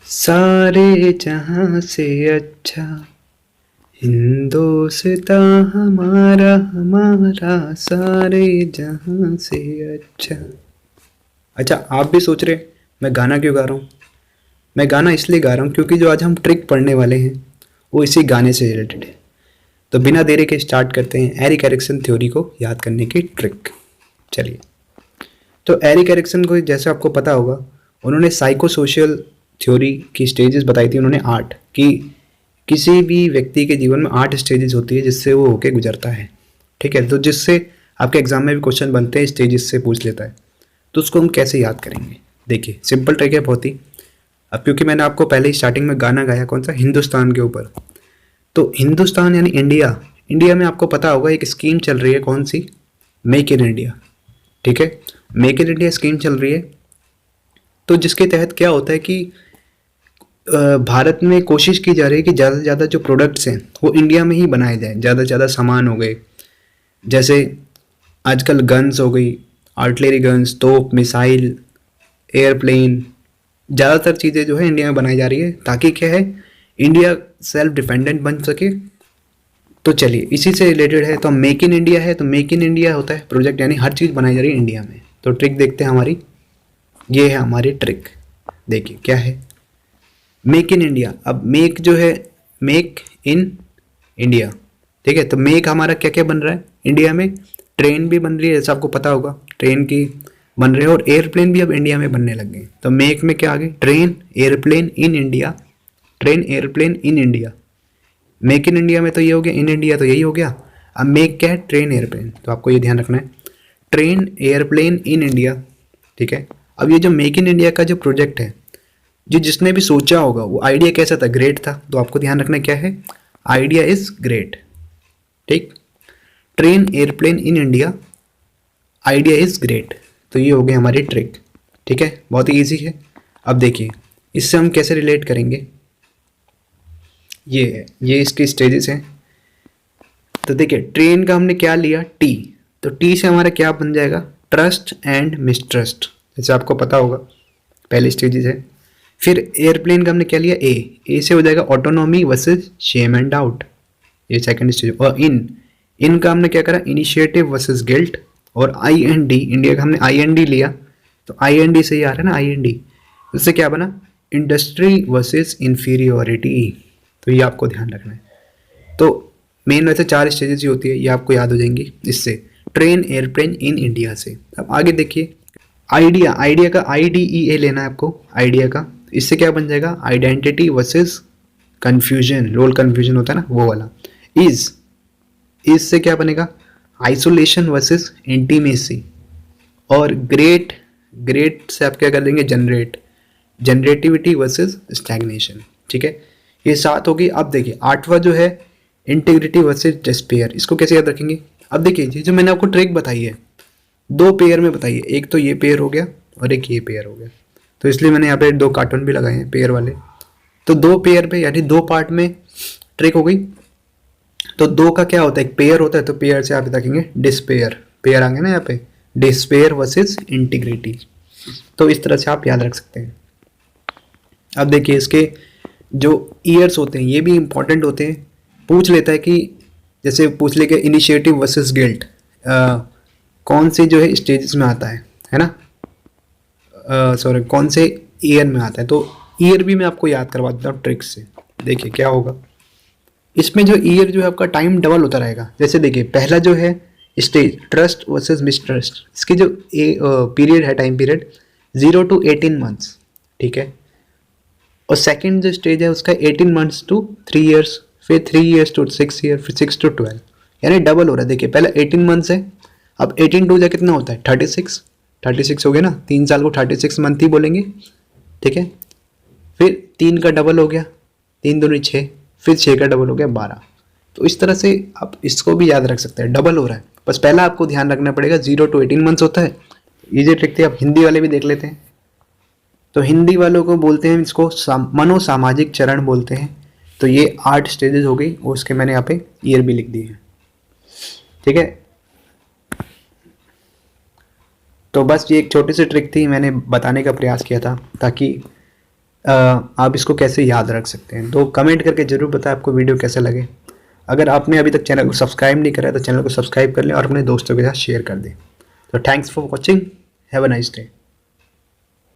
सारे जहां से अच्छा हिंदोस्तां हमारा हमारा सारे जहां से अच्छा। अच्छा, आप भी सोच रहे मैं गाना क्यों गा रहा हूँ? मैं गाना इसलिए गा रहा हूँ क्योंकि जो आज हम ट्रिक पढ़ने वाले हैं वो इसी गाने से रिलेटेड है। तो बिना देरी के स्टार्ट करते हैं एरिक एरिक्सन थ्योरी को याद करने की ट्रिक। चलिए, तो एरिक एरिक्सन को जैसे आपको पता होगा, उन्होंने साइको सोशल थ्योरी की स्टेजेस बताई थी। उन्होंने 8 कि किसी भी व्यक्ति के जीवन में 8 स्टेजेस होती है जिससे वो होके गुजरता है। ठीक है, तो जिससे आपके एग्जाम में भी क्वेश्चन बनते हैं स्टेजेस से पूछ लेता है। तो उसको हम कैसे याद करेंगे? देखिए, सिंपल ट्रिक है बहुत ही। अब क्योंकि मैंने आपको पहले ही स्टार्टिंग में गाना गाया कौन सा, हिंदुस्तान के ऊपर, तो हिंदुस्तान यानी इंडिया। इंडिया में आपको पता होगा एक स्कीम चल रही है, कौन सी? Make in India. ठीक है, मेक इन इंडिया स्कीम चल रही है। तो जिसके तहत क्या होता है कि भारत में कोशिश की जा रही है कि ज़्यादा से ज़्यादा जो प्रोडक्ट्स हैं वो इंडिया में ही बनाए जाएं। ज़्यादा से ज़्यादा सामान हो गए, जैसे आजकल गन्स हो गई, आर्टिलरी गन्स, तोप, मिसाइल, एयरप्लेन, ज़्यादातर चीज़ें जो है इंडिया में बनाई जा रही है ताकि क्या है, इंडिया सेल्फ डिपेंडेंट बन सके। तो चलिए, इसी से रिलेटेड है। तो मेक इन इंडिया है, तो मेक इन इंडिया होता है प्रोजेक्ट, यानी हर चीज़ बनाई जा रही है इंडिया में। तो ट्रिक देखते हैं हमारी, ये है हमारी ट्रिक। देखिए क्या है, मेक इन इंडिया। अब मेक जो है, मेक इन इंडिया, ठीक है। तो मेक हमारा क्या क्या बन रहा है इंडिया में? ट्रेन भी बन रही है, जैसे आपको पता होगा, ट्रेन की बन रहे हैं, और एयरप्लेन भी अब इंडिया में बनने लग गए। तो मेक में क्या आ गई? Train airplane in India, train airplane in India. Make in India में तो ये हो गया, इन इंडिया तो यही हो गया। अब मेक क्या है? Train airplane. तो आपको ये ध्यान रखना है, ट्रेन एयरप्लेन इन इंडिया। ठीक है, अब ये जो मेक इन इंडिया का जो प्रोजेक्ट है, जो जिसने भी सोचा होगा वो आइडिया कैसा था? ग्रेट था। तो आपको ध्यान रखना क्या है, आइडिया इज ग्रेट। ठीक, train airplane in India, idea is great. तो ये हो गई हमारी ट्रिक। ठीक है, बहुत ही ईजी है। अब देखिए इससे हम कैसे रिलेट करेंगे, ये है, ये इसके स्टेजेस हैं। तो देखिए, ट्रेन का हमने क्या लिया? टी। तो टी से हमारा क्या बन जाएगा? ट्रस्ट एंड मिसट्रस्ट, जैसे आपको पता होगा, पहले स्टेजेस है। फिर एयरप्लेन का हमने क्या लिया? ए। ए से हो जाएगा autonomy versus shame and doubt, ये सेकंड स्टेज। और इन का हमने क्या करा? Initiative versus guilt. और आई एन डी, इंडिया का हमने आई एन डी लिया, तो आई एन डी से ही आ रहा है ना, आई एन डी। उससे क्या बना? Industry versus inferiority. तो ये आपको ध्यान रखना है। तो मेन वैसे 4 स्टेजेस ही होती है, ये आपको याद हो जाएंगी इससे, ट्रेन एयरप्लेन इन इंडिया से। अब आगे देखिए, आइडिया, आइडिया का आई डी ई ए लेना है आपको, आइडिया का। इससे क्या बन जाएगा? Identity versus confusion, role confusion होता है ना, वो वाला। इज, इज से क्या बनेगा? Isolation versus intimacy. और ग्रेट, ग्रेट से आप क्या कर देंगे? Generate, generativity versus stagnation. ठीक है, ये 7 होगी। अब देखिए 8वां जो है, इंटीग्रिटी वर्सेस डिस्पेयर। इसको कैसे याद रखेंगे? अब देखिए, ये जो मैंने आपको ट्रिक बताई है 2 पेयर में बताई है, एक तो ये पेयर हो गया और एक ये पेयर हो गया। तो इसलिए मैंने यहाँ पे 2 कार्टून भी लगाए हैं पेयर वाले। तो 2 पेयर पे यानी 2 पार्ट में ट्रिक हो गई। तो 2 का क्या होता है? एक पेयर होता है, तो पेयर से आप रखेंगे डिस्पेयर, पेयर आएंगे ना यहाँ पे, डिस्पेयर वर्सेस इंटीग्रिटी। तो इस तरह से आप याद रख सकते हैं। अब देखिए, इसके जो ईयर्स होते हैं ये भी इंपॉर्टेंट होते हैं। पूछ लेता है कि, जैसे पूछ लेगा इनिशिएटिव वर्सेस गिल्ट कौन से जो है स्टेजेस में आता है ना, सॉरी कौन से ईयर में आता है। तो ईयर भी मैं आपको याद करवा देता हूँ ट्रिक से। देखिए क्या होगा, इसमें जो ईयर जो है आपका टाइम डबल होता रहेगा। जैसे देखिए, पहला जो है स्टेज ट्रस्ट वर्सेस मिसट्रस्ट, इसकी जो पीरियड है, टाइम पीरियड 0 to 18 मंथ्स। ठीक है, और सेकंड जो स्टेज है उसका 18 मंथ्स टू 3 इयर्स, फिर 3 इयर्स टू 6 ईयर, फिर 6 to 12, यानी डबल हो रहा है। देखिए पहले 18 मंथ्स है, अब 18 टू जाए कितना होता है? 36, 36 हो गया ना, 3 साल को 36 मंथ ही बोलेंगे। ठीक है, फिर 3 का डबल हो गया, 3 दूनी 6, फिर 6 का डबल हो गया 12। तो इस तरह से आप इसको भी याद रख सकते हैं, डबल हो रहा है। बस पहला आपको ध्यान रखना पड़ेगा 0 to 18 मंथ्स होता है। ये जो ट्रिक थी, आप हिंदी वाले भी देख लेते हैं। तो हिंदी वालों को बोलते हैं इसको मनोसामाजिक चरण बोलते हैं। तो ये 8 स्टेजेस हो गई, और उसके मैंने यहाँ पे ईयर भी लिख दिए हैं। ठीक है, तो बस ये एक छोटी सी ट्रिक थी, मैंने बताने का प्रयास किया था ताकि आप इसको कैसे याद रख सकते हैं। तो कमेंट करके ज़रूर बताएं आपको वीडियो कैसे लगे। अगर आपने अभी तक चैनल को सब्सक्राइब नहीं करा है तो चैनल को सब्सक्राइब कर लें और अपने दोस्तों के साथ शेयर कर दें। तो thanks for watching, have a nice day.